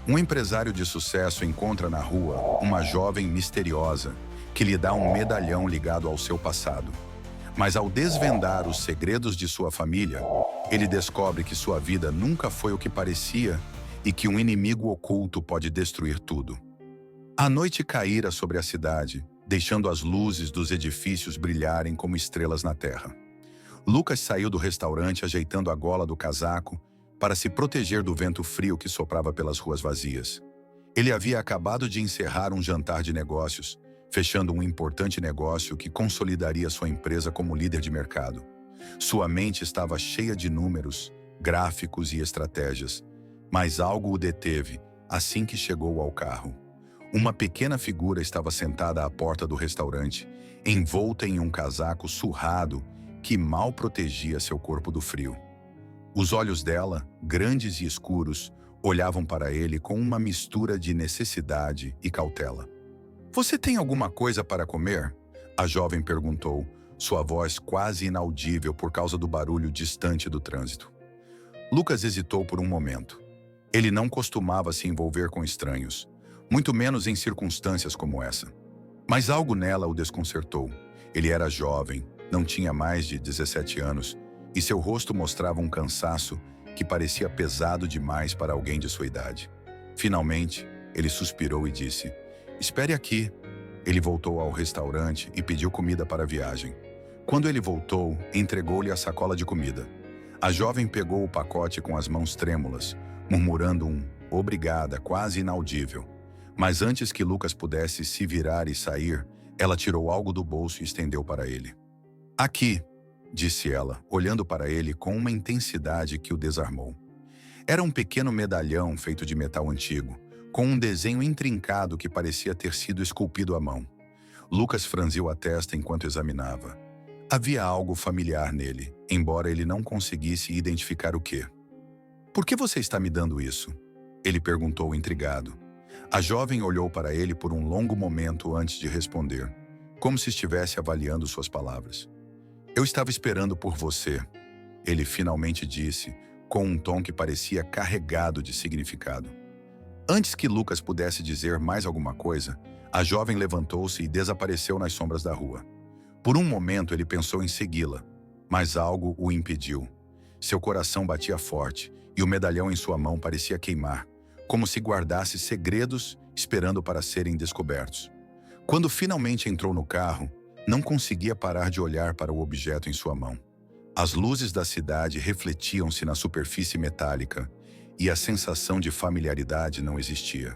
Um empresário de sucesso encontra na rua uma jovem misteriosa que lhe dá um medalhão ligado ao seu passado. Mas ao desvendar os segredos de sua família, ele descobre que sua vida nunca foi o que parecia e que um inimigo oculto pode destruir tudo. A noite caíra sobre a cidade, deixando as luzes dos edifícios brilharem como estrelas na terra. Lucas saiu do restaurante ajeitando a gola do casaco para se proteger do vento frio que soprava pelas ruas vazias. Ele havia acabado de encerrar um jantar de negócios, fechando um importante negócio que consolidaria sua empresa como líder de mercado. Sua mente estava cheia de números, gráficos e estratégias, mas algo o deteve assim que chegou ao carro. Uma pequena figura estava sentada à porta do restaurante, envolta em um casaco surrado que mal protegia seu corpo do frio. Os olhos dela, grandes e escuros, olhavam para ele com uma mistura de necessidade e cautela. "Você tem alguma coisa para comer?" A jovem perguntou, sua voz quase inaudível por causa do barulho distante do trânsito. Lucas hesitou por um momento. Ele não costumava se envolver com estranhos, muito menos em circunstâncias como essa. Mas algo nela o desconcertou. Ele era jovem, não tinha mais de 17 anos, e seu rosto mostrava um cansaço que parecia pesado demais para alguém de sua idade. Finalmente, ele suspirou e disse: "Espere aqui." Ele voltou ao restaurante e pediu comida para a viagem. Quando ele voltou, entregou-lhe a sacola de comida. A jovem pegou o pacote com as mãos trêmulas, murmurando um "obrigada" quase inaudível. Mas antes que Lucas pudesse se virar e sair, ela tirou algo do bolso e estendeu para ele. "Aqui", disse ela, olhando para ele com uma intensidade que o desarmou. Era um pequeno medalhão feito de metal antigo, com um desenho intrincado que parecia ter sido esculpido à mão. Lucas franziu a testa enquanto examinava. Havia algo familiar nele, embora ele não conseguisse identificar o quê. "Por que você está me dando isso?" ele perguntou intrigado. A jovem olhou para ele por um longo momento antes de responder, como se estivesse avaliando suas palavras. "Eu estava esperando por você", ele finalmente disse, com um tom que parecia carregado de significado. Antes que Lucas pudesse dizer mais alguma coisa, a jovem levantou-se e desapareceu nas sombras da rua. Por um momento ele pensou em segui-la, mas algo o impediu. Seu coração batia forte e o medalhão em sua mão parecia queimar, como se guardasse segredos esperando para serem descobertos. Quando finalmente entrou no carro, não conseguia parar de olhar para o objeto em sua mão. As luzes da cidade refletiam-se na superfície metálica e a sensação de familiaridade não existia.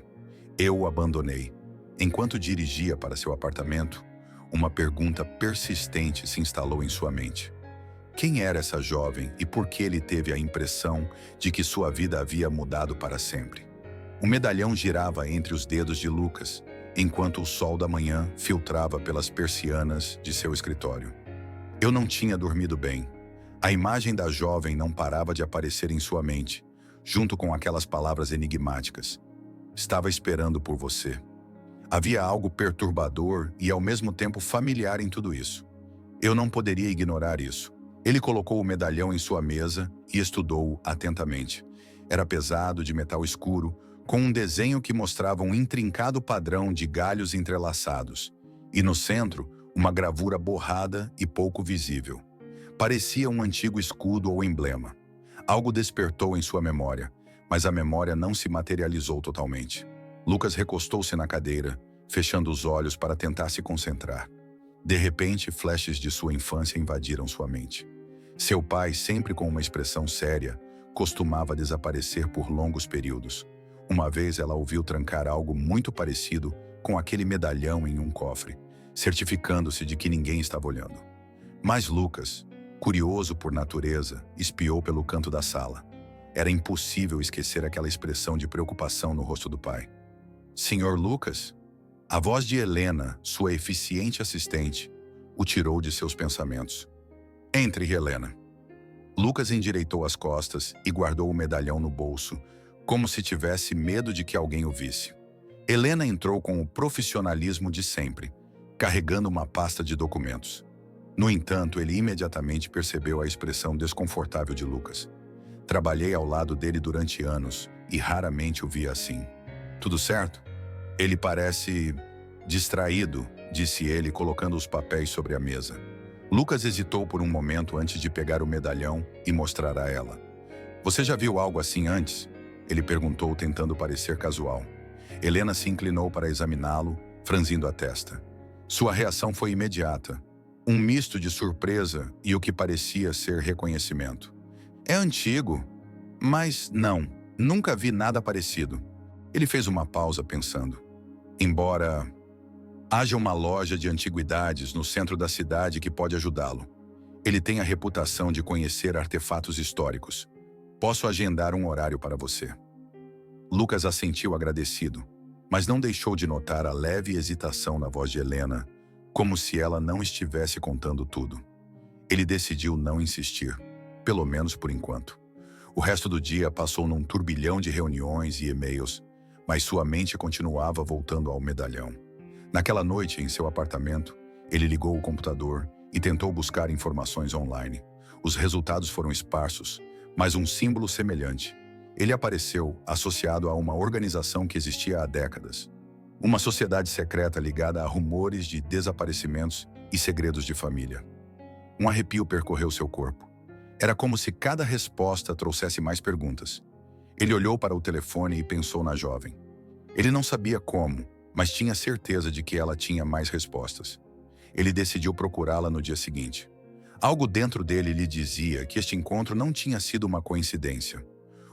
Eu o abandonei. Enquanto dirigia para seu apartamento, uma pergunta persistente se instalou em sua mente. Quem era essa jovem e por que ele teve a impressão de que sua vida havia mudado para sempre? O medalhão girava entre os dedos de Lucas, enquanto o sol da manhã filtrava pelas persianas de seu escritório. Eu não tinha dormido bem. A imagem da jovem não parava de aparecer em sua mente, junto com aquelas palavras enigmáticas. "Estava esperando por você." Havia algo perturbador e ao mesmo tempo familiar em tudo isso. Eu não poderia ignorar isso. Ele colocou o medalhão em sua mesa e estudou-o atentamente. Era pesado, de metal escuro, com um desenho que mostrava um intrincado padrão de galhos entrelaçados, e no centro, uma gravura borrada e pouco visível. Parecia um antigo escudo ou emblema. Algo despertou em sua memória, mas a memória não se materializou totalmente. Lucas recostou-se na cadeira, fechando os olhos para tentar se concentrar. De repente, flashes de sua infância invadiram sua mente. Seu pai, sempre com uma expressão séria, costumava desaparecer por longos períodos. Uma vez ela ouviu trancar algo muito parecido com aquele medalhão em um cofre, certificando-se de que ninguém estava olhando. Mas Lucas, curioso por natureza, espiou pelo canto da sala. Era impossível esquecer aquela expressão de preocupação no rosto do pai. "Senhor Lucas?" A voz de Helena, sua eficiente assistente, o tirou de seus pensamentos. "Entre, Helena." Lucas endireitou as costas e guardou o medalhão no bolso, como se tivesse medo de que alguém o visse. Helena entrou com o profissionalismo de sempre, carregando uma pasta de documentos. No entanto, ele imediatamente percebeu a expressão desconfortável de Lucas. Trabalhei ao lado dele durante anos e raramente o via assim. Tudo certo? Ele parece distraído, disse ele, colocando os papéis sobre a mesa. Lucas hesitou por um momento antes de pegar o medalhão e mostrar a ela. Você já viu algo assim antes? Ele perguntou, tentando parecer casual. Helena se inclinou para examiná-lo, franzindo a testa. Sua reação foi imediata. Um misto de surpresa e o que parecia ser reconhecimento. É antigo, mas não, nunca vi nada parecido. Ele fez uma pausa pensando. Embora haja uma loja de antiguidades no centro da cidade que pode ajudá-lo. Ele tem a reputação de conhecer artefatos históricos. Posso agendar um horário para você. Lucas assentiu agradecido, mas não deixou de notar a leve hesitação na voz de Helena, como se ela não estivesse contando tudo. Ele decidiu não insistir, pelo menos por enquanto. O resto do dia passou num turbilhão de reuniões e e-mails, mas sua mente continuava voltando ao medalhão. Naquela noite, em seu apartamento, ele ligou o computador e tentou buscar informações online. Os resultados foram esparsos, mas um símbolo semelhante. Ele apareceu associado a uma organização que existia há décadas. Uma sociedade secreta ligada a rumores de desaparecimentos e segredos de família. Um arrepio percorreu seu corpo. Era como se cada resposta trouxesse mais perguntas. Ele olhou para o telefone e pensou na jovem. Ele não sabia como, mas tinha certeza de que ela tinha mais respostas. Ele decidiu procurá-la no dia seguinte. Algo dentro dele lhe dizia que este encontro não tinha sido uma coincidência.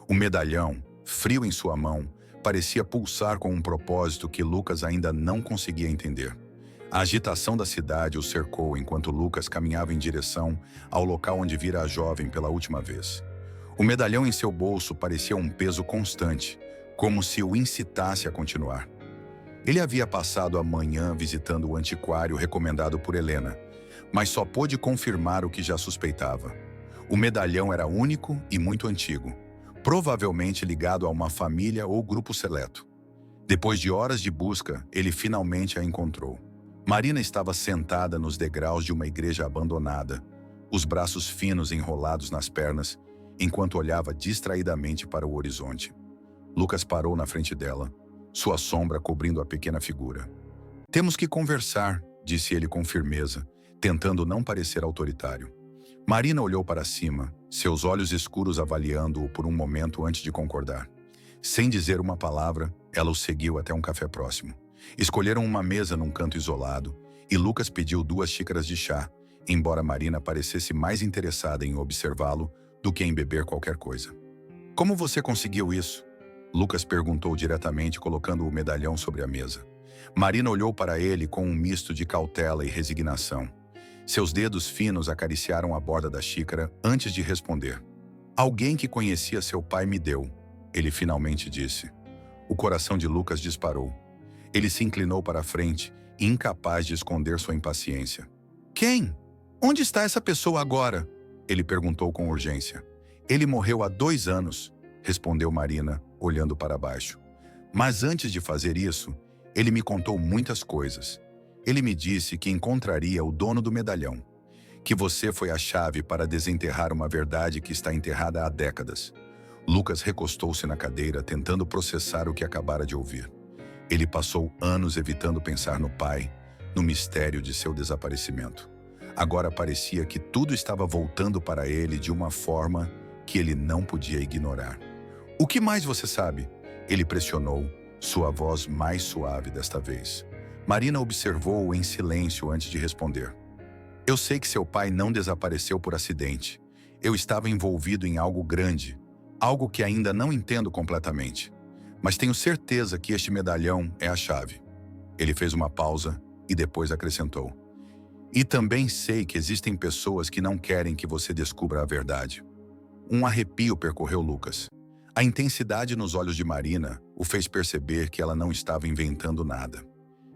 O medalhão, frio em sua mão, parecia pulsar com um propósito que Lucas ainda não conseguia entender. A agitação da cidade o cercou enquanto Lucas caminhava em direção ao local onde vira a jovem pela última vez. O medalhão em seu bolso parecia um peso constante, como se o incitasse a continuar. Ele havia passado a manhã visitando o antiquário recomendado por Helena, mas só pôde confirmar o que já suspeitava. O medalhão era único e muito antigo, provavelmente ligado a uma família ou grupo seleto. Depois de horas de busca, ele finalmente a encontrou. Marina estava sentada nos degraus de uma igreja abandonada, os braços finos enrolados nas pernas, enquanto olhava distraidamente para o horizonte. Lucas parou na frente dela, sua sombra cobrindo a pequena figura. Temos que conversar, disse ele com firmeza, tentando não parecer autoritário. Marina olhou para cima, seus olhos escuros avaliando-o por um momento antes de concordar. Sem dizer uma palavra, ela o seguiu até um café próximo. Escolheram uma mesa num canto isolado e Lucas pediu 2 xícaras de chá, embora Marina parecesse mais interessada em observá-lo do que em beber qualquer coisa. Como você conseguiu isso? Lucas perguntou diretamente, colocando o medalhão sobre a mesa. Marina olhou para ele com um misto de cautela e resignação. Seus dedos finos acariciaram a borda da xícara antes de responder. Alguém que conhecia seu pai me deu, ele finalmente disse. O coração de Lucas disparou. Ele se inclinou para a frente, incapaz de esconder sua impaciência. Quem? Onde está essa pessoa agora? Ele perguntou com urgência. Ele morreu há 2 anos, respondeu Marina, olhando para baixo. Mas antes de fazer isso, ele me contou muitas coisas. Ele me disse que encontraria o dono do medalhão, que você foi a chave para desenterrar uma verdade que está enterrada há décadas. Lucas recostou-se na cadeira, tentando processar o que acabara de ouvir. Ele passou anos evitando pensar no pai, no mistério de seu desaparecimento. Agora parecia que tudo estava voltando para ele de uma forma que ele não podia ignorar. O que mais você sabe? Ele pressionou, sua voz mais suave desta vez. Marina observou-o em silêncio antes de responder. Eu sei que seu pai não desapareceu por acidente. Eu estava envolvido em algo grande, algo que ainda não entendo completamente. Mas tenho certeza que este medalhão é a chave. Ele fez uma pausa e depois acrescentou. E também sei que existem pessoas que não querem que você descubra a verdade. Um arrepio percorreu Lucas. A intensidade nos olhos de Marina o fez perceber que ela não estava inventando nada.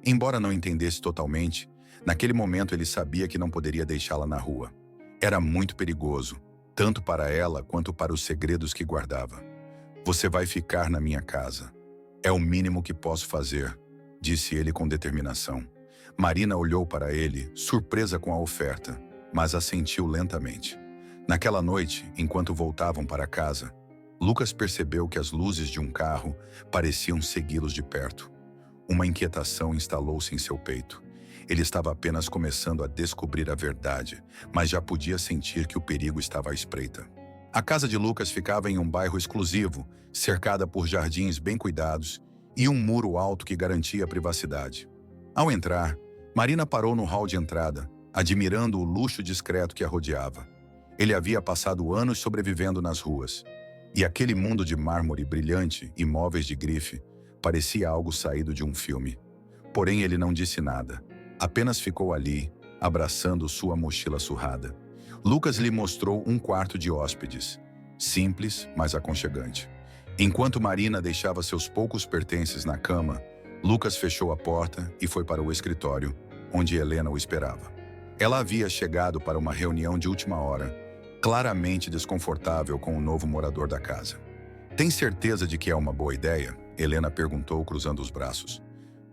Embora não entendesse totalmente, naquele momento ele sabia que não poderia deixá-la na rua. Era muito perigoso, tanto para ela quanto para os segredos que guardava. Você vai ficar na minha casa. É o mínimo que posso fazer, disse ele com determinação. Marina olhou para ele, surpresa com a oferta, mas assentiu lentamente. Naquela noite, enquanto voltavam para casa, Lucas percebeu que as luzes de um carro pareciam segui-los de perto. Uma inquietação instalou-se em seu peito. Ele estava apenas começando a descobrir a verdade, mas já podia sentir que o perigo estava à espreita. A casa de Lucas ficava em um bairro exclusivo, cercada por jardins bem cuidados e um muro alto que garantia a privacidade. Ao entrar, Marina parou no hall de entrada, admirando o luxo discreto que a rodeava. Ele havia passado anos sobrevivendo nas ruas, e aquele mundo de mármore brilhante e móveis de grife parecia algo saído de um filme. Porém, ele não disse nada. Apenas ficou ali, abraçando sua mochila surrada. Lucas lhe mostrou um quarto de hóspedes, simples, mas aconchegante. Enquanto Marina deixava seus poucos pertences na cama, Lucas fechou a porta e foi para o escritório, onde Helena o esperava. Ela havia chegado para uma reunião de última hora, claramente desconfortável com o novo morador da casa. "Tem certeza de que é uma boa ideia?" Helena perguntou, cruzando os braços.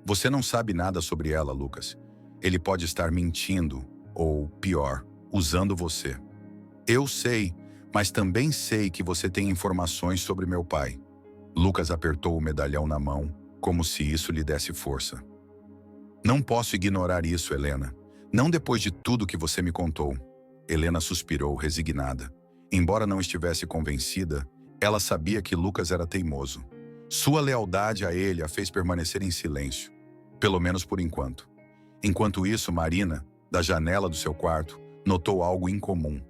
"Você não sabe nada sobre ela, Lucas. Ele pode estar mentindo, ou, pior, usando você. Eu sei, mas também sei que você tem informações sobre meu pai." Lucas apertou o medalhão na mão, como se isso lhe desse força. "Não posso ignorar isso, Helena. Não depois de tudo que você me contou." Helena suspirou, resignada. Embora não estivesse convencida, ela sabia que Lucas era teimoso. Sua lealdade a ele a fez permanecer em silêncio, pelo menos por enquanto. Enquanto isso, Marina, da janela do seu quarto, notou algo incomum.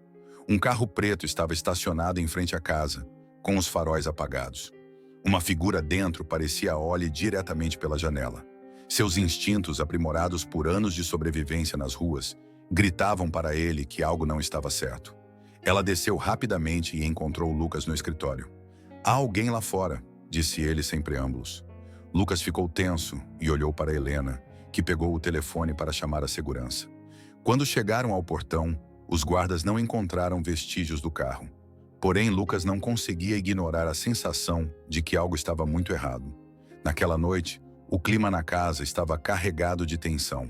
Um carro preto estava estacionado em frente à casa, com os faróis apagados. Uma figura dentro parecia olhar diretamente pela janela. Seus instintos, aprimorados por anos de sobrevivência nas ruas, gritavam para ele que algo não estava certo. Ela desceu rapidamente e encontrou Lucas no escritório. "Há alguém lá fora", disse ele sem preâmbulos. Lucas ficou tenso e olhou para Helena, que pegou o telefone para chamar a segurança. Quando chegaram ao portão, os guardas não encontraram vestígios do carro. Porém, Lucas não conseguia ignorar a sensação de que algo estava muito errado. Naquela noite, o clima na casa estava carregado de tensão.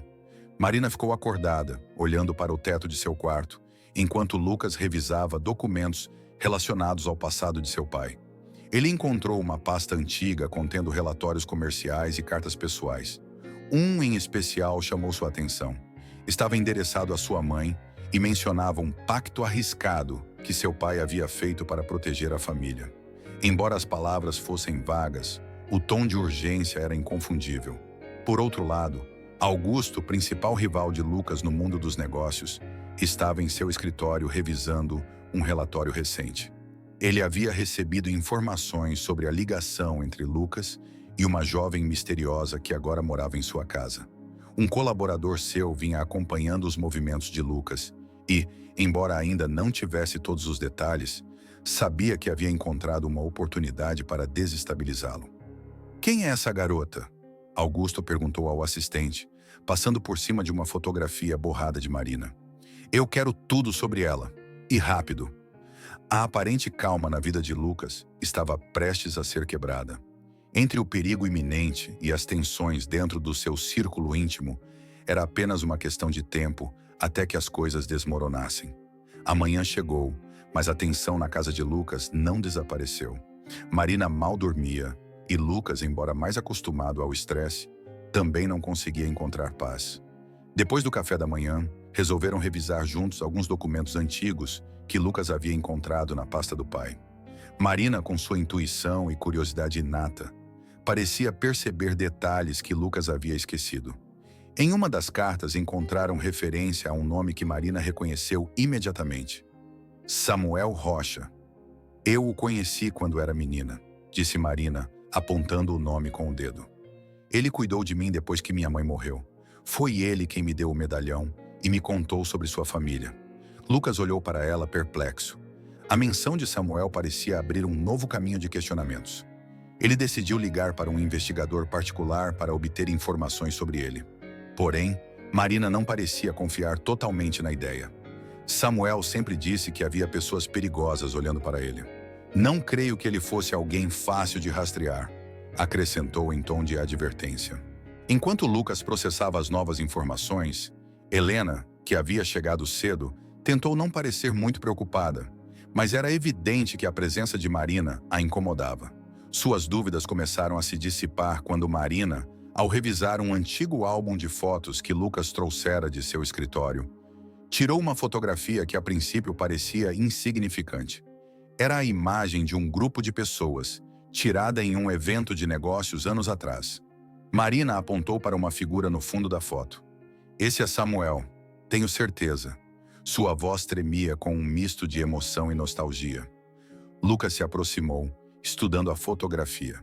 Marina ficou acordada, olhando para o teto de seu quarto, enquanto Lucas revisava documentos relacionados ao passado de seu pai. Ele encontrou uma pasta antiga contendo relatórios comerciais e cartas pessoais. Um em especial chamou sua atenção. Estava endereçado à sua mãe e mencionava um pacto arriscado que seu pai havia feito para proteger a família. Embora as palavras fossem vagas, o tom de urgência era inconfundível. Por outro lado, Augusto, principal rival de Lucas no mundo dos negócios, estava em seu escritório revisando um relatório recente. Ele havia recebido informações sobre a ligação entre Lucas e uma jovem misteriosa que agora morava em sua casa. Um colaborador seu vinha acompanhando os movimentos de Lucas e, embora ainda não tivesse todos os detalhes, sabia que havia encontrado uma oportunidade para desestabilizá-lo. "Quem é essa garota?" Augusto perguntou ao assistente, passando por cima de uma fotografia borrada de Marina. "Eu quero tudo sobre ela, e rápido." A aparente calma na vida de Lucas estava prestes a ser quebrada. Entre o perigo iminente e as tensões dentro do seu círculo íntimo, era apenas uma questão de tempo até que as coisas desmoronassem. A manhã chegou, mas a tensão na casa de Lucas não desapareceu. Marina mal dormia, e Lucas, embora mais acostumado ao estresse, também não conseguia encontrar paz. Depois do café da manhã, resolveram revisar juntos alguns documentos antigos que Lucas havia encontrado na pasta do pai. Marina, com sua intuição e curiosidade inata, parecia perceber detalhes que Lucas havia esquecido. Em uma das cartas encontraram referência a um nome que Marina reconheceu imediatamente: Samuel Rocha. "Eu o conheci quando era menina", disse Marina, apontando o nome com o dedo. "Ele cuidou de mim depois que minha mãe morreu. Foi ele quem me deu o medalhão e me contou sobre sua família." Lucas olhou para ela perplexo. A menção de Samuel parecia abrir um novo caminho de questionamentos. Ele decidiu ligar para um investigador particular para obter informações sobre ele. Porém, Marina não parecia confiar totalmente na ideia. Samuel sempre disse que havia pessoas perigosas olhando para ele. "Não creio que ele fosse alguém fácil de rastrear", acrescentou em tom de advertência. Enquanto Lucas processava as novas informações, Helena, que havia chegado cedo, tentou não parecer muito preocupada, Mas era evidente que a presença de Marina a incomodava. Suas dúvidas começaram a se dissipar quando Marina, ao revisar um antigo álbum de fotos que Lucas trouxera de seu escritório, tirou uma fotografia que a princípio parecia insignificante. Era a imagem de um grupo de pessoas, tirada em um evento de negócios anos atrás. Marina apontou para uma figura no fundo da foto. Esse é Samuel, tenho certeza. Sua voz tremia com um misto de emoção e nostalgia. Lucas se aproximou, estudando a fotografia.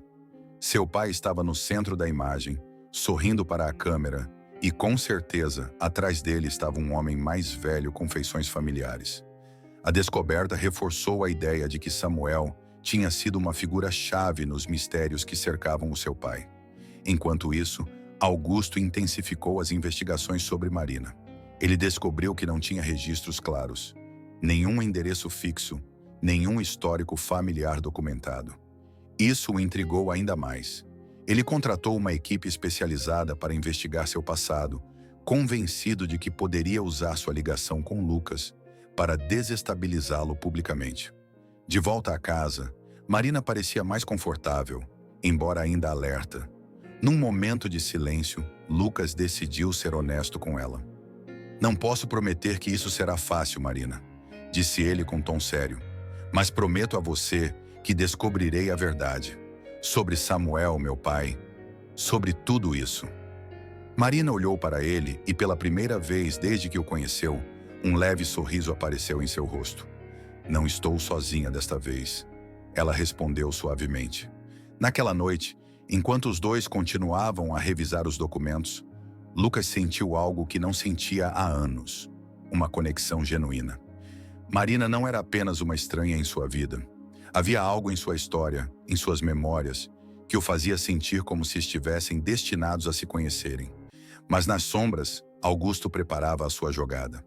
Seu pai estava no centro da imagem, sorrindo para a câmera, e com certeza, atrás dele estava um homem mais velho com feições familiares. A descoberta reforçou a ideia de que Samuel tinha sido uma figura-chave nos mistérios que cercavam o seu pai. Enquanto isso, Augusto intensificou as investigações sobre Marina. Ele descobriu que não tinha registros claros, nenhum endereço fixo, nenhum histórico familiar documentado. Isso o intrigou ainda mais. Ele contratou uma equipe especializada para investigar seu passado, convencido de que poderia usar sua ligação com Lucas para desestabilizá-lo publicamente. De volta à casa, Marina parecia mais confortável, embora ainda alerta. Num momento de silêncio, Lucas decidiu ser honesto com ela. Não posso prometer que isso será fácil, Marina, disse ele com tom sério, mas prometo a você que descobrirei a verdade. Sobre Samuel, meu pai, sobre tudo isso. Marina olhou para ele e pela primeira vez desde que o conheceu, um leve sorriso apareceu em seu rosto. Não estou sozinha desta vez, ela respondeu suavemente. Naquela noite, enquanto os dois continuavam a revisar os documentos, Lucas sentiu algo que não sentia há anos, uma conexão genuína. Marina não era apenas uma estranha em sua vida. Havia algo em sua história, em suas memórias, que o fazia sentir como se estivessem destinados a se conhecerem. Mas nas sombras, Augusto preparava a sua jogada.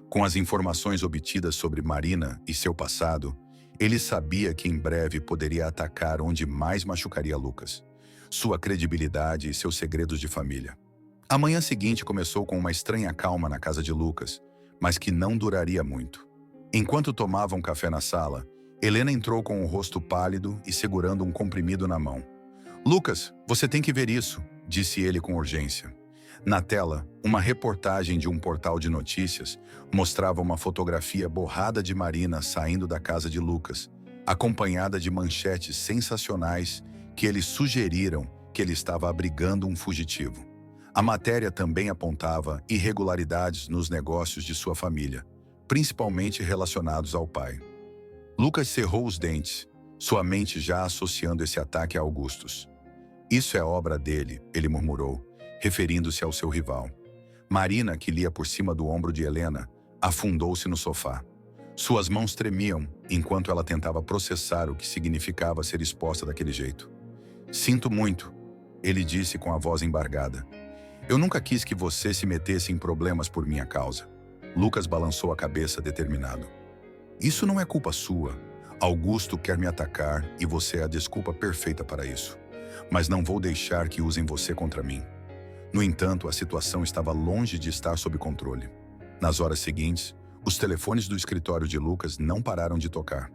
Com as informações obtidas sobre Marina e seu passado, ele sabia que em breve poderia atacar onde mais machucaria Lucas: sua credibilidade e seus segredos de família. A manhã seguinte começou com uma estranha calma na casa de Lucas, mas que não duraria muito. Enquanto tomavam café na sala, Helena entrou com o rosto pálido e segurando um comprimido na mão. "Lucas, você tem que ver isso", disse ele com urgência. Na tela, uma reportagem de um portal de notícias mostrava uma fotografia borrada de Marina saindo da casa de Lucas, acompanhada de manchetes sensacionais que eles sugeriram que ele estava abrigando um fugitivo. A matéria também apontava irregularidades nos negócios de sua família, principalmente relacionados ao pai. Lucas cerrou os dentes, sua mente já associando esse ataque a Augustus. "Isso é obra dele", ele murmurou, referindo-se ao seu rival. Marina, que lia por cima do ombro de Helena, afundou-se no sofá. Suas mãos tremiam enquanto ela tentava processar o que significava ser exposta daquele jeito. "Sinto muito", ele disse com a voz embargada. "Eu nunca quis que você se metesse em problemas por minha causa." Lucas balançou a cabeça determinado. "Isso não é culpa sua. Augusto quer me atacar e você é a desculpa perfeita para isso. Mas não vou deixar que usem você contra mim." No entanto, a situação estava longe de estar sob controle. Nas horas seguintes, os telefones do escritório de Lucas não pararam de tocar.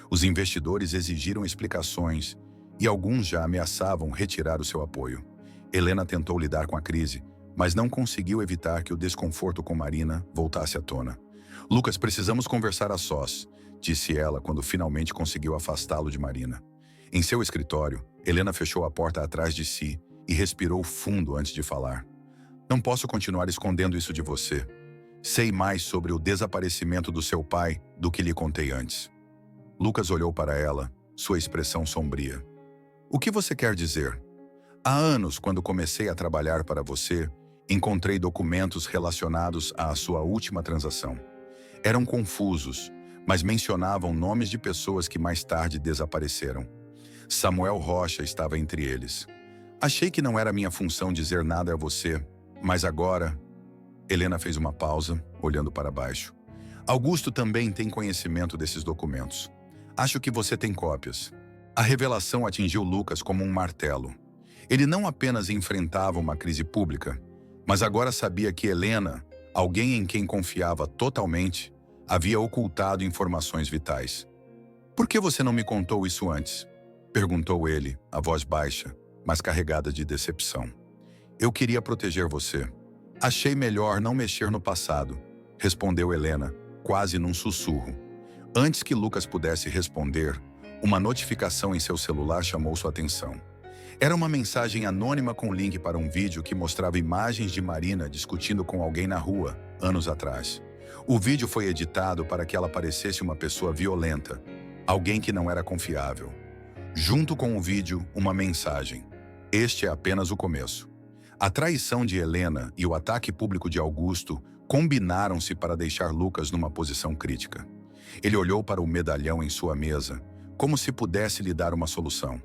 Os investidores exigiram explicações e alguns já ameaçavam retirar o seu apoio. Helena tentou lidar com a crise, mas não conseguiu evitar que o desconforto com Marina voltasse à tona. "Lucas, precisamos conversar a sós", disse ela quando finalmente conseguiu afastá-lo de Marina. Em seu escritório, Helena fechou a porta atrás de si e respirou fundo antes de falar. "Não posso continuar escondendo isso de você. Sei mais sobre o desaparecimento do seu pai do que lhe contei antes." Lucas olhou para ela, sua expressão sombria. "O que você quer dizer?" "Há anos, quando comecei a trabalhar para você, encontrei documentos relacionados à sua última transação. Eram confusos, mas mencionavam nomes de pessoas que mais tarde desapareceram. Samuel Rocha estava entre eles. Achei que não era minha função dizer nada a você, mas agora..." Helena fez uma pausa, olhando para baixo. "Augusto também tem conhecimento desses documentos. Acho que você tem cópias." A revelação atingiu Lucas como um martelo. Ele não apenas enfrentava uma crise pública, mas agora sabia que Helena, alguém em quem confiava totalmente, havia ocultado informações vitais. Por que você não me contou isso antes? Perguntou ele, a voz baixa, mas carregada de decepção. Eu queria proteger você. Achei melhor não mexer no passado, respondeu Helena, quase num sussurro. Antes que Lucas pudesse responder, uma notificação em seu celular chamou sua atenção. Era uma mensagem anônima com link para um vídeo que mostrava imagens de Marina discutindo com alguém na rua, anos atrás. O vídeo foi editado para que ela parecesse uma pessoa violenta, alguém que não era confiável. Junto com o vídeo, uma mensagem. Este é apenas o começo. A traição de Helena e o ataque público de Augusto combinaram-se para deixar Lucas numa posição crítica. Ele olhou para o medalhão em sua mesa, como se pudesse lhe dar uma solução.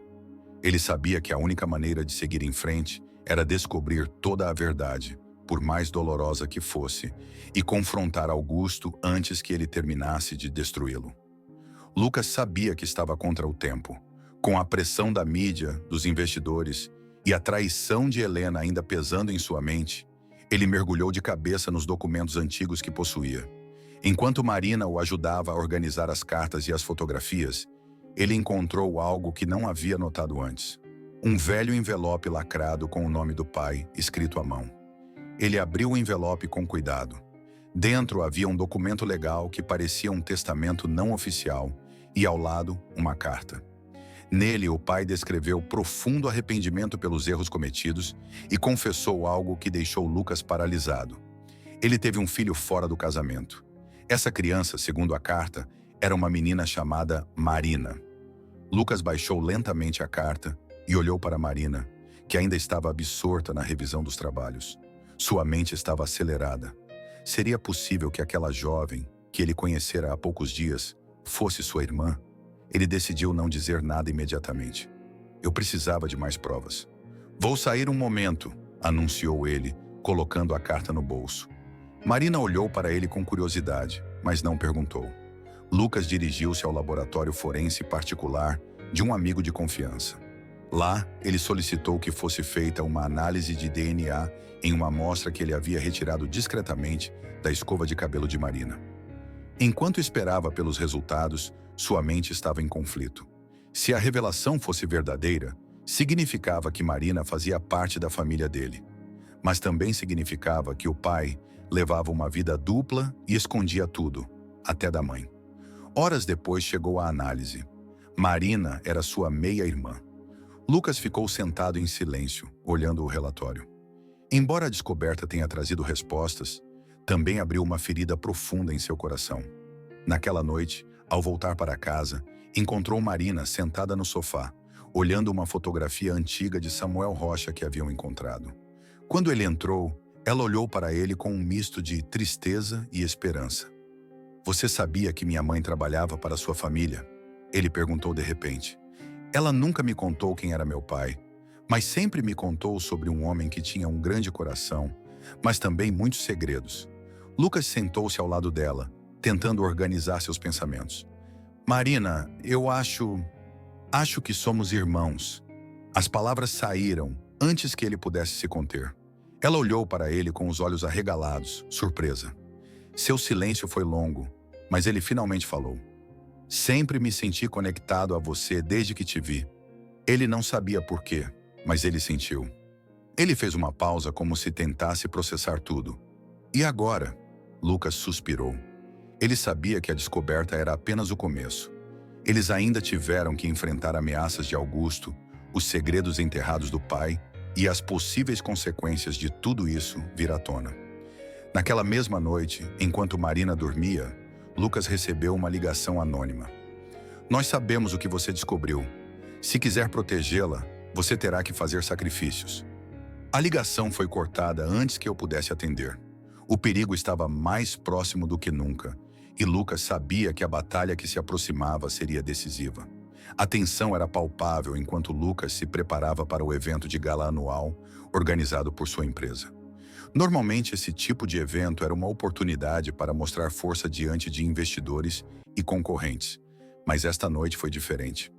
Ele sabia que a única maneira de seguir em frente era descobrir toda a verdade, por mais dolorosa que fosse, e confrontar Augusto antes que ele terminasse de destruí-lo. Lucas sabia que estava contra o tempo. Com a pressão da mídia, dos investidores e a traição de Helena ainda pesando em sua mente, ele mergulhou de cabeça nos documentos antigos que possuía. Enquanto Marina o ajudava a organizar as cartas e as fotografias, ele encontrou algo que não havia notado antes. Um velho envelope lacrado com o nome do pai, escrito à mão. Ele abriu o envelope com cuidado. Dentro havia um documento legal que parecia um testamento não oficial e, ao lado, uma carta. Nele, o pai descreveu profundo arrependimento pelos erros cometidos e confessou algo que deixou Lucas paralisado. Ele teve um filho fora do casamento. Essa criança, segundo a carta, era uma menina chamada Marina. Lucas baixou lentamente a carta e olhou para Marina, que ainda estava absorta na revisão dos trabalhos. Sua mente estava acelerada. Seria possível que aquela jovem, que ele conhecera há poucos dias, fosse sua irmã? Ele decidiu não dizer nada imediatamente. Eu precisava de mais provas. Vou sair um momento, anunciou ele, colocando a carta no bolso. Marina olhou para ele com curiosidade, mas não perguntou. Lucas dirigiu-se ao laboratório forense particular de um amigo de confiança. Lá, ele solicitou que fosse feita uma análise de DNA em uma amostra que ele havia retirado discretamente da escova de cabelo de Marina. Enquanto esperava pelos resultados, sua mente estava em conflito. Se a revelação fosse verdadeira, significava que Marina fazia parte da família dele. Mas também significava que o pai levava uma vida dupla e escondia tudo, até da mãe. Horas depois chegou a análise. Marina era sua meia-irmã. Lucas ficou sentado em silêncio, olhando o relatório. Embora a descoberta tenha trazido respostas, também abriu uma ferida profunda em seu coração. Naquela noite, ao voltar para casa, encontrou Marina sentada no sofá, olhando uma fotografia antiga de Samuel Rocha que haviam encontrado. Quando ele entrou, ela olhou para ele com um misto de tristeza e esperança. Você sabia que minha mãe trabalhava para sua família? Ele perguntou de repente. Ela nunca me contou quem era meu pai, mas sempre me contou sobre um homem que tinha um grande coração, mas também muitos segredos. Lucas sentou-se ao lado dela, tentando organizar seus pensamentos. Marina, eu acho que somos irmãos. As palavras saíram antes que ele pudesse se conter. Ela olhou para ele com os olhos arregalados, surpresa. Seu silêncio foi longo, mas ele finalmente falou. Sempre me senti conectado a você desde que te vi. Ele não sabia por quê, mas ele sentiu. Ele fez uma pausa como se tentasse processar tudo. E agora? Lucas suspirou. Ele sabia que a descoberta era apenas o começo. Eles ainda tiveram que enfrentar ameaças de Augusto, os segredos enterrados do pai e as possíveis consequências de tudo isso vir à tona. Naquela mesma noite, enquanto Marina dormia, Lucas recebeu uma ligação anônima. Nós sabemos o que você descobriu. Se quiser protegê-la, você terá que fazer sacrifícios. A ligação foi cortada antes que eu pudesse atender. O perigo estava mais próximo do que nunca, e Lucas sabia que a batalha que se aproximava seria decisiva. A tensão era palpável enquanto Lucas se preparava para o evento de gala anual organizado por sua empresa. Normalmente, esse tipo de evento era uma oportunidade para mostrar força diante de investidores e concorrentes, mas esta noite foi diferente.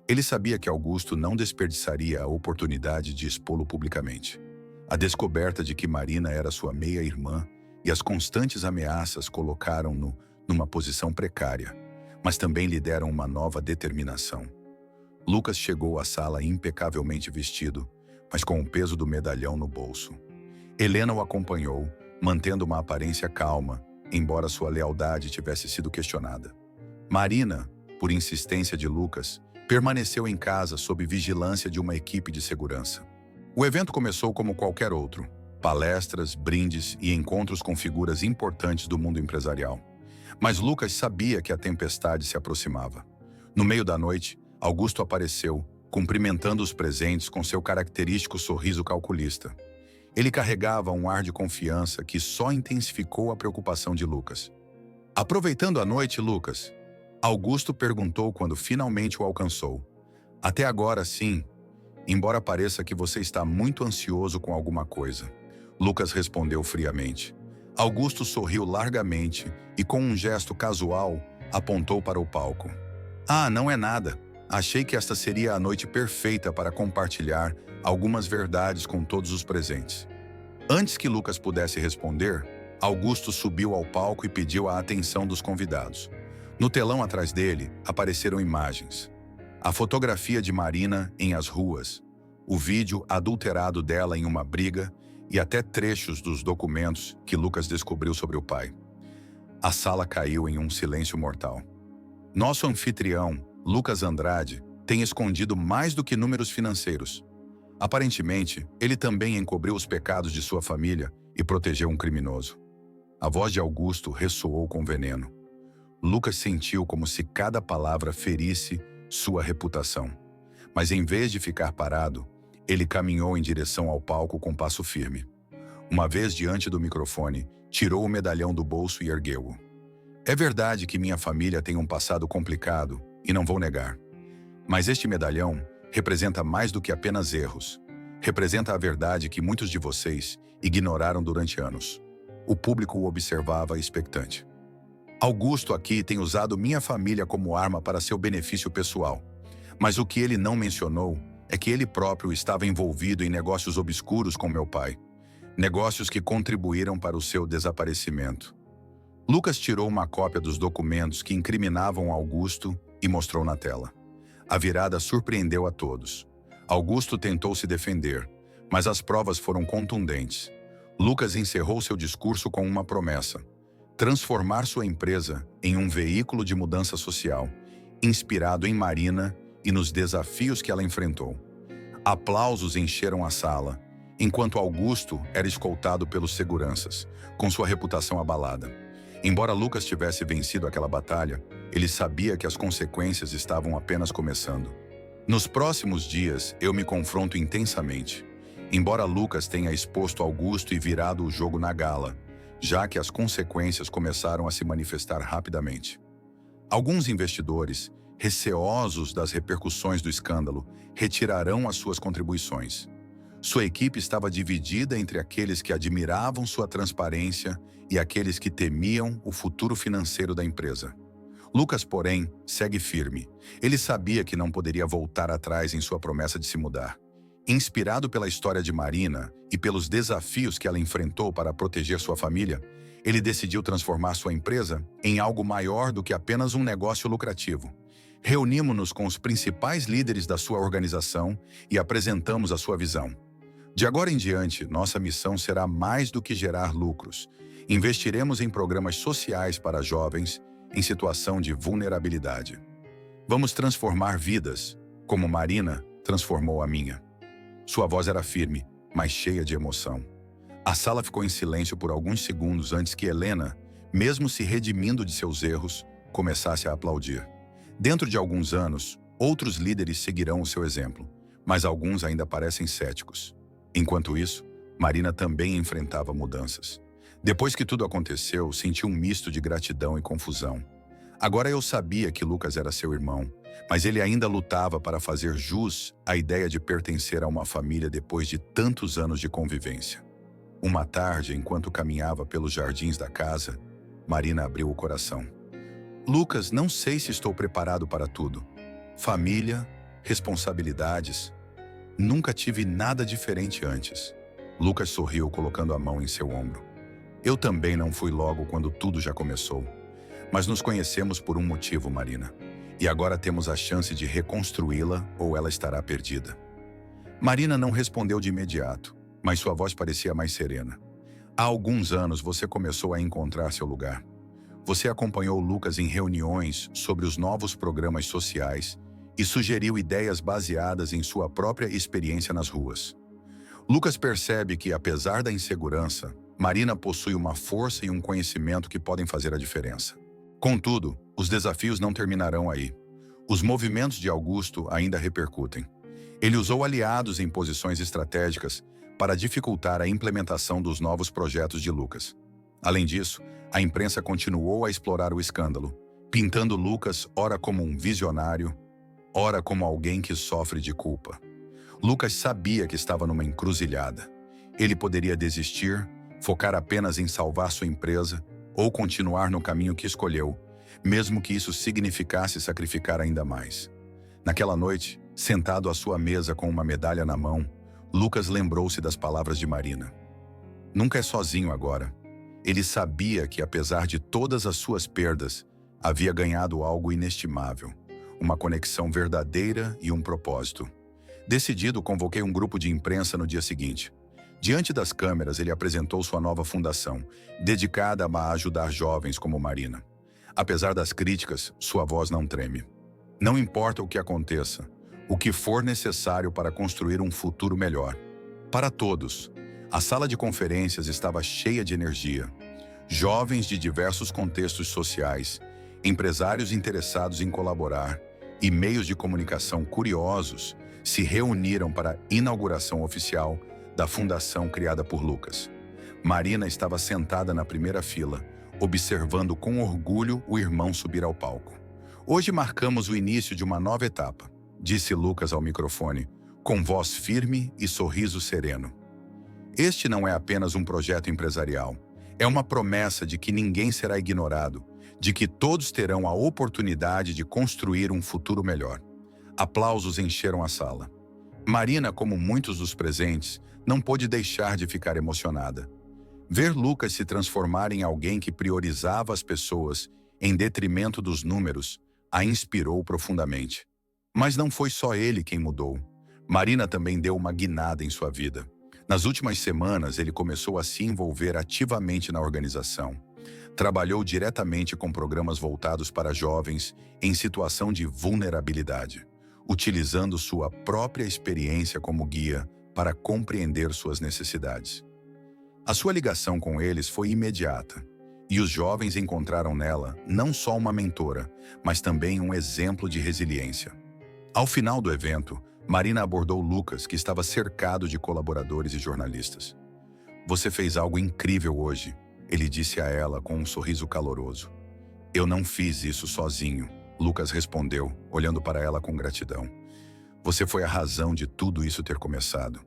Ele sabia que Augusto não desperdiçaria a oportunidade de expô-lo publicamente. A descoberta de que Marina era sua meia-irmã e as constantes ameaças colocaram-no numa posição precária. mas também lhe deram uma nova determinação. Lucas chegou à sala impecavelmente vestido, mas com o peso do medalhão no bolso. Helena o acompanhou, mantendo uma aparência calma, embora sua lealdade tivesse sido questionada. Marina, por insistência de Lucas, permaneceu em casa sob vigilância de uma equipe de segurança. O evento começou como qualquer outro: palestras, brindes e encontros com figuras importantes do mundo empresarial. Mas Lucas sabia que a tempestade se aproximava. No meio da noite, Augusto apareceu, cumprimentando os presentes com seu característico sorriso calculista. Ele carregava um ar de confiança que só intensificou a preocupação de Lucas. "Aproveitando a noite, Lucas?" Augusto perguntou quando finalmente o alcançou. "Até agora, sim, embora pareça que você está muito ansioso com alguma coisa." Lucas respondeu friamente. Augusto sorriu largamente e, com um gesto casual, apontou para o palco. "Ah, não é nada. Achei que esta seria a noite perfeita para compartilhar algumas verdades com todos os presentes." Antes que Lucas pudesse responder, Augusto subiu ao palco e pediu a atenção dos convidados. No telão atrás dele, apareceram imagens. A fotografia de Marina em As Ruas, o vídeo adulterado dela em uma briga e até trechos dos documentos que Lucas descobriu sobre o pai. A sala caiu em um silêncio mortal. Nosso anfitrião, Lucas Andrade, tem escondido mais do que números financeiros. Aparentemente, ele também encobriu os pecados de sua família e protegeu um criminoso. A voz de Augusto ressoou com veneno. Lucas sentiu como se cada palavra ferisse sua reputação. Mas em vez de ficar parado, ele caminhou em direção ao palco com passo firme. Uma vez diante do microfone, tirou o medalhão do bolso e ergueu-o. "É verdade que minha família tem um passado complicado, e não vou negar. Mas este medalhão representa mais do que apenas erros. Representa a verdade que muitos de vocês ignoraram durante anos." O público o observava expectante. "Augusto aqui tem usado minha família como arma para seu benefício pessoal. Mas o que ele não mencionou é que ele próprio estava envolvido em negócios obscuros com meu pai. Negócios que contribuíram para o seu desaparecimento." Lucas tirou uma cópia dos documentos que incriminavam Augusto e mostrou na tela. A virada surpreendeu a todos. Augusto tentou se defender, mas as provas foram contundentes. Lucas encerrou seu discurso com uma promessa: transformar sua empresa em um veículo de mudança social, inspirado em Marina e nos desafios que ela enfrentou. Aplausos encheram a sala, enquanto Augusto era escoltado pelos seguranças, com sua reputação abalada. Embora Lucas tivesse vencido aquela batalha, ele sabia que as consequências estavam apenas começando. "Nos próximos dias, eu me confronto intensamente." Embora Lucas tenha exposto Augusto e virado o jogo na gala, já que as consequências começaram a se manifestar rapidamente. Alguns investidores, receosos das repercussões do escândalo, retirarão as suas contribuições. Sua equipe estava dividida entre aqueles que admiravam sua transparência e aqueles que temiam o futuro financeiro da empresa. Lucas, porém, segue firme. Ele sabia que não poderia voltar atrás em sua promessa de se mudar. Inspirado pela história de Marina e pelos desafios que ela enfrentou para proteger sua família, ele decidiu transformar sua empresa em algo maior do que apenas um negócio lucrativo. Reunimos-nos com os principais líderes da sua organização e apresentamos a sua visão. De agora em diante, nossa missão será mais do que gerar lucros. Investiremos em programas sociais para jovens em situação de vulnerabilidade. Vamos transformar vidas, como Marina transformou a minha. Sua voz era firme, mas cheia de emoção. A sala ficou em silêncio por alguns segundos antes que Helena, mesmo se redimindo de seus erros, começasse a aplaudir. Dentro de alguns anos, outros líderes seguirão o seu exemplo, mas alguns ainda parecem céticos. Enquanto isso, Marina também enfrentava mudanças. Depois que tudo aconteceu, senti um misto de gratidão e confusão. Agora eu sabia que Lucas era seu irmão, mas ele ainda lutava para fazer jus à ideia de pertencer a uma família depois de tantos anos de convivência. Uma tarde, enquanto caminhava pelos jardins da casa, Marina abriu o coração. "Lucas, não sei se estou preparado para tudo. Família, responsabilidades. Nunca tive nada diferente antes." Lucas sorriu colocando a mão em seu ombro. "Eu também não fui logo quando tudo já começou. Mas nos conhecemos por um motivo, Marina. E agora temos a chance de reconstruí-la ou ela estará perdida. Marina não respondeu de imediato, mas sua voz parecia mais serena. Há alguns anos você começou a encontrar seu lugar. Você acompanhou Lucas em reuniões sobre os novos programas sociais e sugeriu ideias baseadas em sua própria experiência nas ruas. Lucas percebe que, apesar da insegurança, Marina possui uma força e um conhecimento que podem fazer a diferença. Contudo, os desafios não terminarão aí. Os movimentos de Augusto ainda repercutem. Ele usou aliados em posições estratégicas para dificultar a implementação dos novos projetos de Lucas. Além disso, a imprensa continuou a explorar o escândalo, pintando Lucas ora como um visionário, ora como alguém que sofre de culpa. Lucas sabia que estava numa encruzilhada. Ele poderia desistir, focar apenas em salvar sua empresa ou continuar no caminho que escolheu, mesmo que isso significasse sacrificar ainda mais. Naquela noite, sentado à sua mesa com uma medalha na mão, Lucas lembrou-se das palavras de Marina. Nunca é sozinho agora. Ele sabia que, apesar de todas as suas perdas, havia ganhado algo inestimável, uma conexão verdadeira e um propósito. Decidido, convoquei um grupo de imprensa no dia seguinte. Diante das câmeras, ele apresentou sua nova fundação, dedicada a ajudar jovens como Marina. Apesar das críticas, sua voz não treme. Não importa o que aconteça, o que for necessário para construir um futuro melhor. Para todos, a sala de conferências estava cheia de energia. Jovens de diversos contextos sociais, empresários interessados em colaborar e meios de comunicação curiosos se reuniram para a inauguração oficial da fundação criada por Lucas. Marina estava sentada na primeira fila, observando com orgulho o irmão subir ao palco. Hoje marcamos o início de uma nova etapa, disse Lucas ao microfone, com voz firme e sorriso sereno. Este não é apenas um projeto empresarial, é uma promessa de que ninguém será ignorado, de que todos terão a oportunidade de construir um futuro melhor. Aplausos encheram a sala. Marina, como muitos dos presentes, não pôde deixar de ficar emocionada. Ver Lucas se transformar em alguém que priorizava as pessoas em detrimento dos números a inspirou profundamente. Mas não foi só ele quem mudou. Marina também deu uma guinada em sua vida. Nas últimas semanas, ele começou a se envolver ativamente na organização. Trabalhou diretamente com programas voltados para jovens em situação de vulnerabilidade, utilizando sua própria experiência como guia para compreender suas necessidades. A sua ligação com eles foi imediata, e os jovens encontraram nela não só uma mentora, mas também um exemplo de resiliência. Ao final do evento, Marina abordou Lucas, que estava cercado de colaboradores e jornalistas. "Você fez algo incrível hoje", ele disse a ela com um sorriso caloroso. "Eu não fiz isso sozinho", Lucas respondeu, olhando para ela com gratidão. "Você foi a razão de tudo isso ter começado."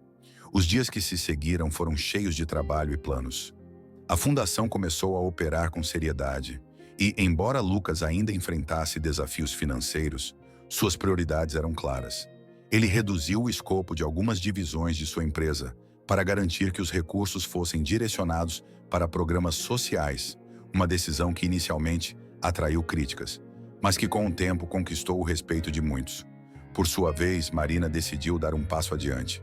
Os dias que se seguiram foram cheios de trabalho e planos. A fundação começou a operar com seriedade e, embora Lucas ainda enfrentasse desafios financeiros, suas prioridades eram claras. Ele reduziu o escopo de algumas divisões de sua empresa para garantir que os recursos fossem direcionados para programas sociais, uma decisão que inicialmente atraiu críticas, mas que com o tempo conquistou o respeito de muitos. Por sua vez, Marina decidiu dar um passo adiante.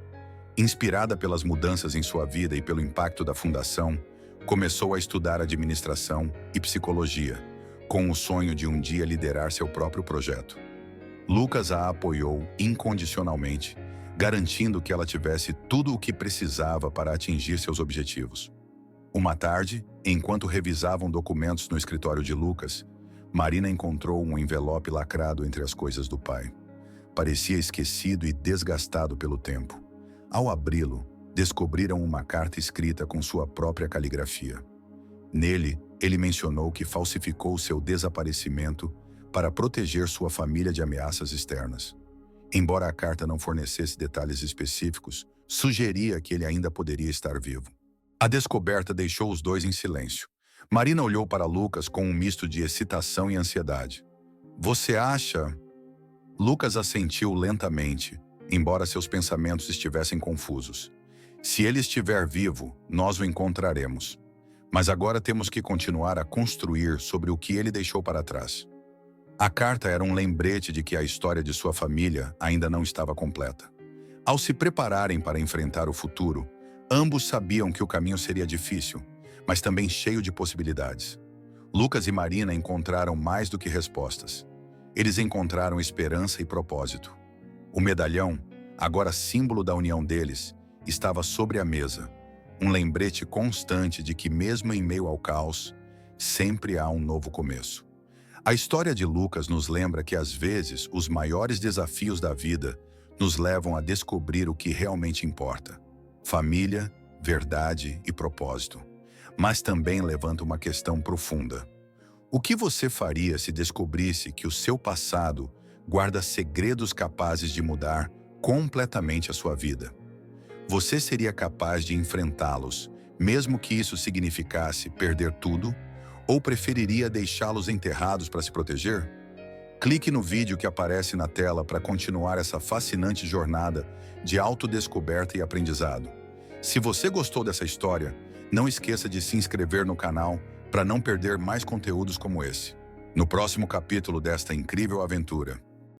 Inspirada pelas mudanças em sua vida e pelo impacto da fundação, começou a estudar administração e psicologia, com o sonho de um dia liderar seu próprio projeto. Lucas a apoiou incondicionalmente, garantindo que ela tivesse tudo o que precisava para atingir seus objetivos. Uma tarde, enquanto revisavam documentos no escritório de Lucas, Marina encontrou um envelope lacrado entre as coisas do pai. Parecia esquecido e desgastado pelo tempo. Ao abri-lo, descobriram uma carta escrita com sua própria caligrafia. Nele, ele mencionou que falsificou seu desaparecimento para proteger sua família de ameaças externas. Embora a carta não fornecesse detalhes específicos, sugeria que ele ainda poderia estar vivo. A descoberta deixou os dois em silêncio. Marina olhou para Lucas com um misto de excitação e ansiedade. "Você acha?" Lucas assentiu lentamente, embora seus pensamentos estivessem confusos. "Se ele estiver vivo, nós o encontraremos." Mas agora temos que continuar a construir sobre o que ele deixou para trás. A carta era um lembrete de que a história de sua família ainda não estava completa. Ao se prepararem para enfrentar o futuro, ambos sabiam que o caminho seria difícil, mas também cheio de possibilidades. Lucas e Marina encontraram mais do que respostas. Eles encontraram esperança e propósito. O medalhão, agora símbolo da união deles, estava sobre a mesa, um lembrete constante de que, mesmo em meio ao caos, sempre há um novo começo. A história de Lucas nos lembra que, às vezes, os maiores desafios da vida nos levam a descobrir o que realmente importa: família, verdade e propósito. Mas também levanta uma questão profunda. O que você faria se descobrisse que o seu passado guarda segredos capazes de mudar completamente a sua vida? Você seria capaz de enfrentá-los, mesmo que isso significasse perder tudo? Ou preferiria deixá-los enterrados para se proteger? Clique no vídeo que aparece na tela para continuar essa fascinante jornada de autodescoberta e aprendizado. Se você gostou dessa história, não esqueça de se inscrever no canal para não perder mais conteúdos como esse. No próximo capítulo desta incrível aventura,